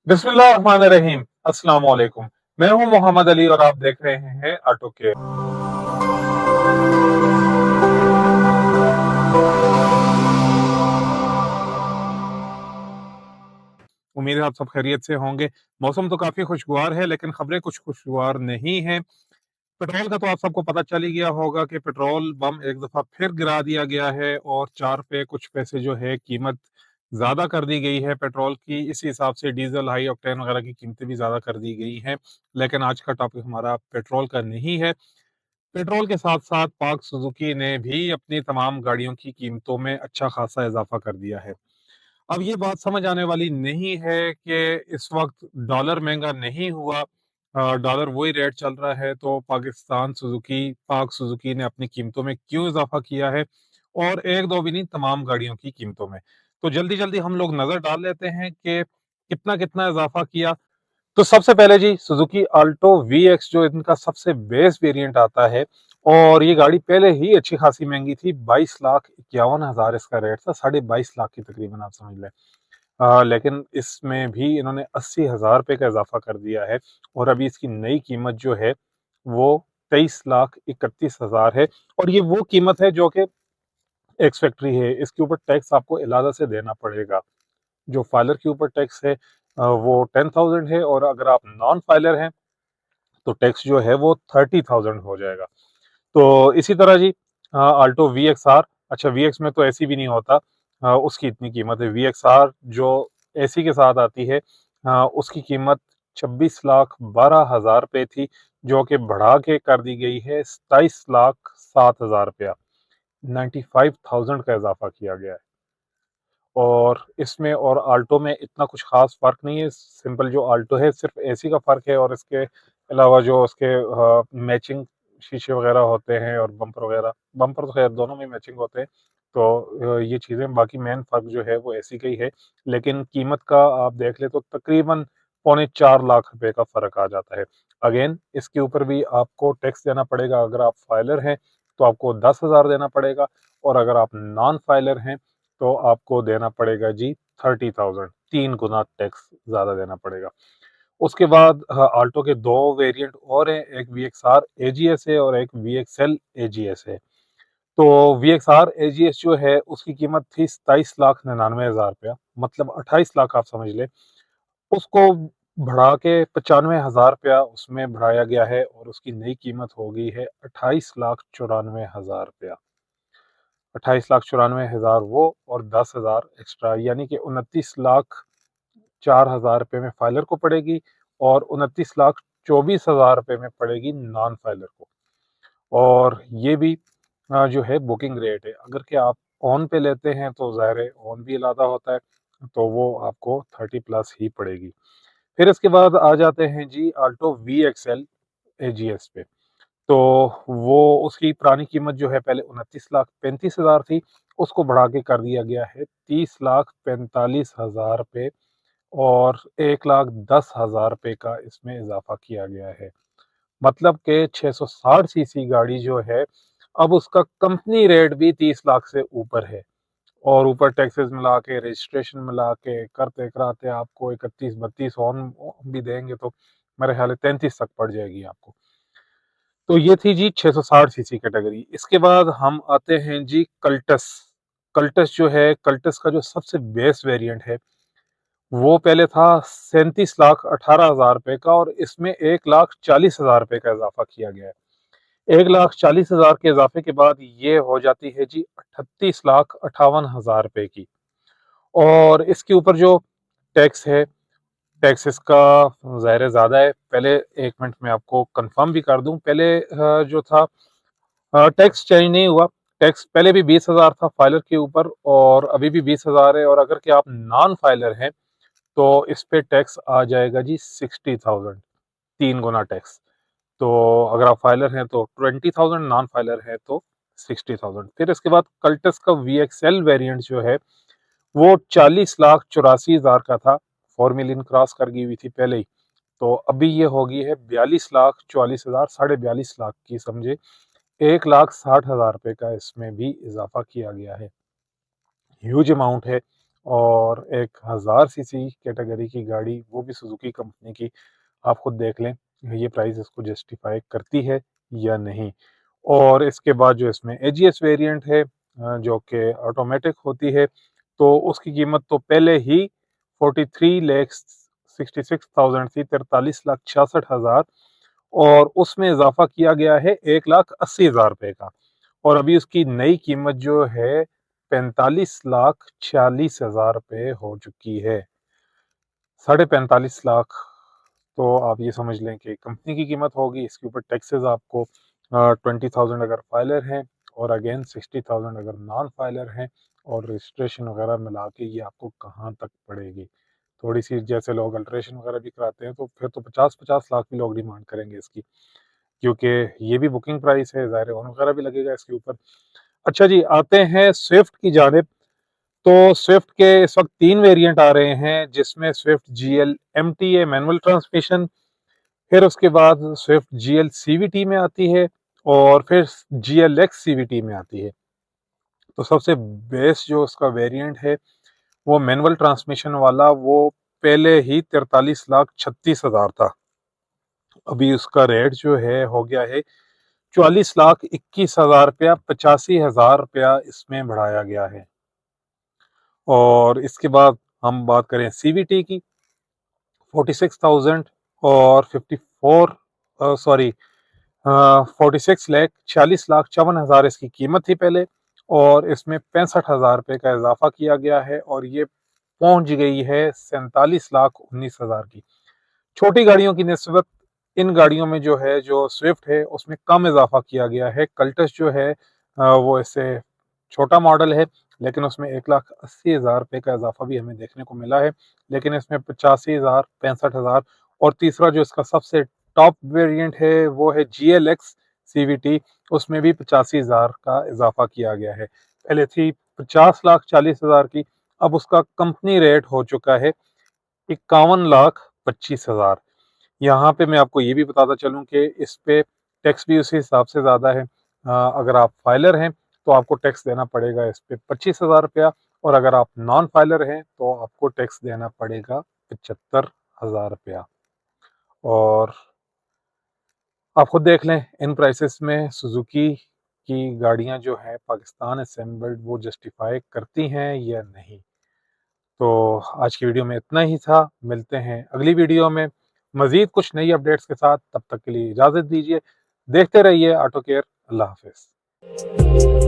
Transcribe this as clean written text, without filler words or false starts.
बिस्मिल्लाहिर्रहमानिर्रहीम। अस्सलाम वालेकुम। मैं हूं मोहम्मद अली और आप देख रहे हैं ऑटो केयर। उम्मीद है आप सब खैरियत से होंगे। मौसम तो काफी खुशगवार है लेकिन खबरें कुछ खुशगवार नहीं है। पेट्रोल का तो आप सबको पता चल ही गया होगा कि पेट्रोल बम एक दफा फिर गिरा दिया गया है और 4 पे कुछ पैसे जो है कीमत ज्यादा कर दी गई है पेट्रोल की। इसी हिसाब से डीजल, हाई ऑक्टेन वगैरह की कीमतें भी ज्यादा कर दी गई हैं। लेकिन आज का टॉपिक हमारा पेट्रोल का नहीं है। पेट्रोल के साथ साथ पाक सुजुकी ने भी अपनी तमाम गाड़ियों की कीमतों में अच्छा खासा इजाफा कर दिया है। अब ये बात समझ आने वाली नहीं है कि इस वक्त डॉलर महंगा नहीं हुआ, डॉलर वही रेट चल रहा है, तो पाक सुजुकी ने अपनी कीमतों में क्यों इजाफा किया है, और एक दो भी नहीं, तमाम गाड़ियों की कीमतों में। तो जल्दी जल्दी हम लोग नजर डाल लेते हैं कि कितना कितना इजाफा किया। तो सबसे पहले जी सुजुकी आल्टो वी एक्स, जो इनका सबसे बेस वेरिएंट आता है, और ये गाड़ी पहले ही अच्छी खासी महंगी थी। 22,51,000 इसका रेट था, 22.5 लाख की तकरीबन, आप समझ लें। लेकिन इसमें भी इन्होंने 80,000 रुपये का इजाफा कर दिया है, और अभी इसकी नई कीमत जो है वो 23,31,000 है। और ये वो कीमत है जो कि एक्स फैक्ट्री है। इसके ऊपर टैक्स आपको इलादा से देना पड़ेगा। जो फाइलर के ऊपर टैक्स है वो 10,000 है, और अगर आप नॉन फाइलर हैं तो टैक्स जो है वो 30,000 हो जाएगा। तो इसी तरह जी आल्टो वी एक्स आर, अच्छा वी एक्स में तो एसी भी नहीं होता, उसकी इतनी कीमत है। वी एक्स आर जो एसी के साथ आती है, उसकी कीमत 26,12,000 रुपये थी, जो कि बढ़ा के कर दी गई है 27,07,000 रुपया। 95,000 का इजाफा किया गया है। और इसमें और आल्टो में इतना कुछ खास फर्क नहीं है। सिंपल जो आल्टो है सिर्फ एसी का फर्क है, और इसके अलावा जो उसके मैचिंग शीशे वगैरह होते हैं और बम्पर वगैरह, बम्पर तो खैर दोनों में मैचिंग होते हैं। तो ये चीज़ें, बाकी मेन फर्क जो है वो एसी का ही है। लेकिन कीमत का आप देख ले तो तकरीबन 3.25 लाख रुपए का फर्क आ जाता है। अगेन इसके ऊपर भी आपको टैक्स देना पड़ेगा। अगर आप फाइलर हैं तो आपको 10,000 देना पड़ेगा, और अगर आप नॉन फाइलर हैं तो आपको देना पड़ेगा जी 30,000, 3 गुना टैक्स ज्यादा देना पड़ेगा। उसके बाद आल्टो के दो वेरिएंट और हैं, एक वी एक्स आर एजीएस है और एक वी एक्स एल एजीएस है। तो वी एक्स आर एजीएस जो है उसकी कीमत थी 27,99,000 रुपया, मतलब 28 लाख आप समझ ले। उसको बढ़ा के 95,000 रुपया उसमें बढ़ाया गया है, और उसकी नई कीमत हो गई है 28,94,000 रुपया। 28,94,000 वो, और 10,000 एक्स्ट्रा, यानी कि 29,04,000 रुपये में फाइलर को पड़ेगी, और 29,24,000 रुपये में पड़ेगी नॉन फाइलर को। और ये भी जो है बुकिंग रेट है। अगर कि आप ऑन पे लेते हैं तो ज़ाहिर है ऑन भी अलादा होता है, तो वो आपको 30+ ही पड़ेगी। फिर इसके बाद आ जाते हैं जी आल्टो वी एक्सएल एजीएस पे। तो वो उसकी पुरानी कीमत जो है पहले 29,35,000 थी, उसको बढ़ा के कर दिया गया है 30,45,000 रुपये, और 1,10,000 रुपये का इसमें इजाफा किया गया है। मतलब कि 660 सीसी गाड़ी जो है, अब उसका कंपनी रेट भी 30 लाख से ऊपर है, और ऊपर टैक्सेस मिला के, रजिस्ट्रेशन मिला के, करते कराते आपको 31-32 ऑन भी देंगे तो मेरे ख्याल है 33 तक पड़ जाएगी आपको। तो ये थी जी 660 सीसी कैटेगरी। इसके बाद हम आते हैं जी कल्टस। कल्टस जो है, कल्टस का जो सबसे बेस वेरिएंट है वो पहले था 37,18,000 रुपए का, और इसमें 1,40,000 रुपए का इजाफा किया गया है। 1,40,000 के इजाफे के बाद ये हो जाती है जी 38,58,000 रुपए की। और इसके ऊपर जो टैक्स है, टैक्स इसका ज़ाहिर है ज़्यादा है। पहले 1 मिनट में आपको कंफर्म भी कर दूं। पहले जो था टैक्स चेंज नहीं हुआ। टैक्स पहले भी 20,000 था फाइलर के ऊपर, और अभी भी 20,000 है। और अगर कि आप नॉन फाइलर हैं तो इस पे टैक्स आ जाएगा जी 60,000, 3 गुना टैक्स। तो अगर आप फाइलर हैं तो 20,000, नॉन फाइलर है तो 60,000। फिर इसके बाद कल्टस का वी एक्सएल वेरियंट जो है वो 40,84,000 का था। 4 मिलियन क्रॉस कर गई हुई थी पहले ही। तो अभी ये हो गई है 42,44,000, 42.5 लाख की समझे। 1,60,000 रुपए का इसमें भी इजाफा किया गया है। ह्यूज अमाउंट है। और एक 1000 सीसी कैटेगरी की गाड़ी, वो भी सुजुकी कंपनी की, आप खुद देख लें ये प्राइस इसको जस्टिफाई करती है या नहीं। और इसके बाद जो इसमें एजीएस वेरिएंट है जो कि ऑटोमेटिक होती है, तो उसकी कीमत तो पहले ही 43,66,000 थी, 43,66,000, और उसमें इजाफा किया गया है 1,80,000 रुपए का, और अभी उसकी नई कीमत जो है 45,40,000 रुपए हो चुकी है। 45.5 लाख, तो आप ये समझ लें कि कंपनी की कीमत होगी। इसके ऊपर टैक्सेस आपको 20,000 अगर फाइलर हैं, और अगेन 60,000 अगर नॉन फाइलर हैं, और रजिस्ट्रेशन वगैरह मिला के ये आपको कहाँ तक पड़ेगी। थोड़ी सी जैसे लोग अल्ट्रेशन वगैरह भी कराते हैं, तो फिर तो 50-50 लाख भी लोग डिमांड करेंगे इसकी, क्योंकि ये भी बुकिंग प्राइस है, ज़ाहिर है ओन वगैरह भी लगेगा इसके ऊपर। अच्छा जी, आते हैं स्विफ्ट की जानिब। तो स्विफ्ट के इस वक्त 3 वेरिएंट आ रहे हैं, जिसमें Swift GL MTA manual transmission, फिर उसके बाद स्विफ्ट जीएल सीवीटी में आती है, और फिर जीएलएक्स सीवीटी में आती है। तो सबसे बेस्ट जो उसका वेरिएंट है वो मैनुअल ट्रांसमिशन वाला, वो पहले ही 43,36,000 था। अभी उसका रेट जो है हो गया है 44,21,000 रुपया, 85,000 रुपया इसमें बढ़ाया गया है। और इसके बाद हम बात करें सीवीटी की, 46,000 और 54 सॉरी 46,46,54,000 इसकी कीमत थी पहले, और इसमें 65,000 रुपये का इजाफा किया गया है, और ये पहुंच गई है 47,19,000 की। छोटी गाड़ियों की निस्बत इन गाड़ियों में जो है, जो स्विफ्ट है उसमें कम इजाफा किया गया है। कल्टस जो है वो इससे छोटा मॉडल है, लेकिन उसमें 1,80,000 रुपये का इजाफा भी हमें देखने को मिला है, लेकिन इसमें 85,000, 65,000, और तीसरा जो इसका सबसे टॉप वेरिएंट है वो है GLX CVT, उसमें भी 85,000 का इजाफा किया गया है। पहले थी 50,40,000 की, अब उसका कंपनी रेट हो चुका है 51,25,000। यहाँ पे मैं आपको ये भी बताता चलूँ कि इस पे टैक्स भी उसी हिसाब से ज़्यादा है। अगर आप फाइलर हैं तो आपको टैक्स देना पड़ेगा इस पे 25,000 रुपया, और अगर आप नॉन फाइलर हैं तो आपको टैक्स देना पड़ेगा 75,000 रुपया। और आप खुद देख लें इन प्राइसेस में सुजुकी की गाड़ियाँ जो हैं पाकिस्तान असेंबल्ड, वो जस्टिफाई करती हैं या नहीं। तो आज की वीडियो में इतना ही था। मिलते हैं अगली वीडियो में मज़ीद कुछ नई अपडेट्स के साथ। तब तक के लिए इजाज़त दीजिए। देखते रहिए ऑटो केयर। अल्लाह हाफ़िज़।